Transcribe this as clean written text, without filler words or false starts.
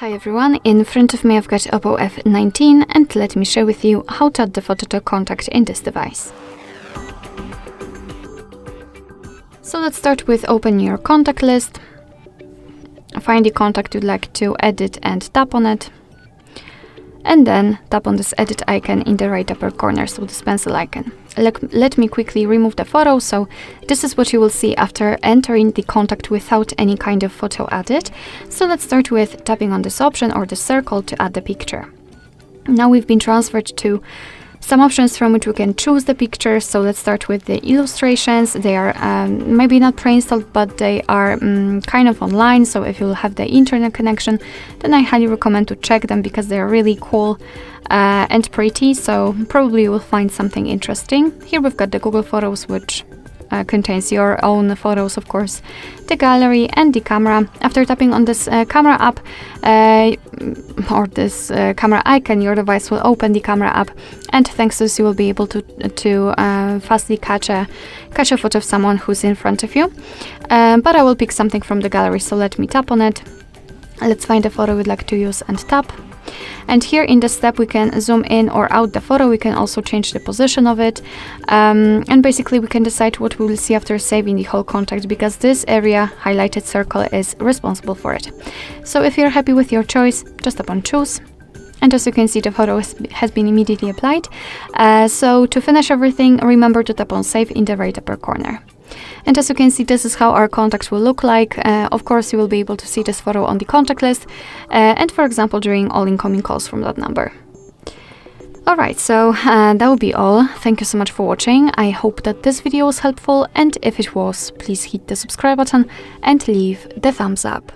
Hi everyone, in front of me I've got OPPO F19 and let me share with you how to add the photo to contact in this device. So let's start with opening your contact list. Find the contact you'd like to edit and tap on it. And then tap on this edit icon in the right upper corner, so this pencil icon. Let me quickly remove the photo. So this is what you will see after entering the contact without any kind of photo added. So let's start with tapping on this option or the circle to add the picture. Now we've been transferred to some options from which we can choose the pictures. So let's start with the illustrations. They are maybe not pre-installed, but they are kind of online. So if you'll have the internet connection, then I highly recommend to check them because they are really cool and pretty. So probably you will find something interesting. Here we've got the Google Photos, which contains your own photos, of course, the gallery and the camera. After tapping on this camera app or this camera icon, your device will open the camera app, and thanks to this you will be able to fastly catch a photo of someone who's in front of you. But I will pick something from the gallery, so let me tap on it. Let's find a photo we'd like to use and tap. And here in this step we can zoom in or out the photo. We can also change the position of it, and basically we can decide what we will see after saving the whole contact, because this area highlighted circle is responsible for it. So if you're happy with your choice, just tap on choose. And as you can see, the photo has been immediately applied. So to finish everything, remember to tap on save in the right upper corner. And as you can see, this is how our contacts will look like. Of course, you will be able to see this photo on the contact list and, for example, during all incoming calls from that number. Alright, so that will be all. Thank you so much for watching. I hope that this video was helpful, and if it was, please hit the subscribe button and leave the thumbs up.